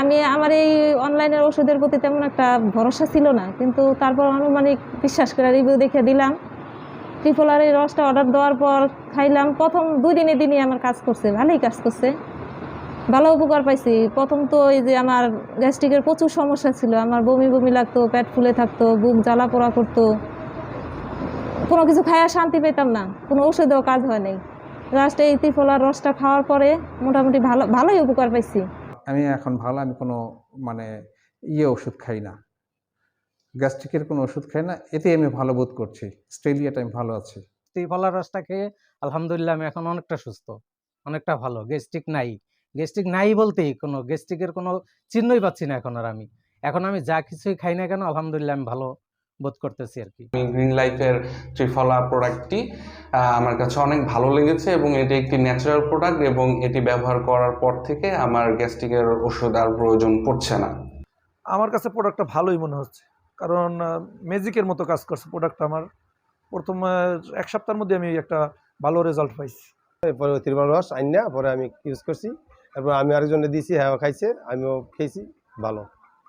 আমি আমার এই অনলাইনের ওষুধের প্রতি তেমন একটা ভরসা ছিল না, কিন্তু তারপর আনুমানিক বিশ্বাস করে রিভিউ দেখে দিলাম। ত্রিফলার এই রসটা অর্ডার দেওয়ার পর খাইলাম, প্রথম 2 দিনই আমার কাজ করছে, ভালোই কাজ করছে, ভালো উপকার পাইছি। প্রথম তো এই যে আমার গ্যাস্ট্রিকের প্রচুর সমস্যা ছিল, আমার বমি বমি লাগতো, পেট ফুলে থাকতো, বুক জ্বালা পোড়া করতো, কোনো কিছু খাইয়া শান্তি পেতাম না, কোনো ওষুধেও কাজ হয় নাই। লাস্টে এই ত্রিফলার রসটা খাওয়ার পরে মোটামুটি ভালোই উপকার পাইছি। আমি এখন ভালো, আমি কোনো মানে ওষুধ খাই না, গ্যাস্ট্রিকের কোনো ওষুধ খাই না, এতে আমি ভালো বোধ করছি। স্টেলিয়াটা আমি ভালো আছি। ত্রিফলার রসটা খেয়ে আলহামদুলিল্লাহ আমি এখন অনেকটা সুস্থ, অনেকটা ভালো। গ্যাস্ট্রিক নাই বলতেই কোনো গ্যাস্ট্রিকের কোনো চিহ্নই পাচ্ছি না এখন। আর আমি এখন যা কিছুই খাই না কেন আলহামদুলিল্লাহ আমি ভালো বোধ করতেছি আর কি। গ্রিন লাইফের ত্রিফলা প্রোডাক্টটি আমার কাছে অনেক ভালো লেগেছে এবং এটি একটি ন্যাচারাল প্রোডাক্ট এবং এটি ব্যবহার করার পর থেকে আমার গ্যাস্ট্রিকের ওষুধ আর প্রয়োজন পড়ছে না। আমার কাছে প্রোডাক্টটা ভালোই মনে হচ্ছে, কারণ ম্যাজিকের মতো কাজ করছে প্রোডাক্টটা। আমার প্রথম 1 সপ্তাহের মধ্যে আমি একটা ভালো রেজাল্ট পাইছি। এরপরে ত্রিফলা রস আইনা পরে আমি ইউজ করছি, তারপর আমি আরেকজনে দিয়েছি, হ্যাঁ খাইছে, আমিও খেয়েছি, ভালো।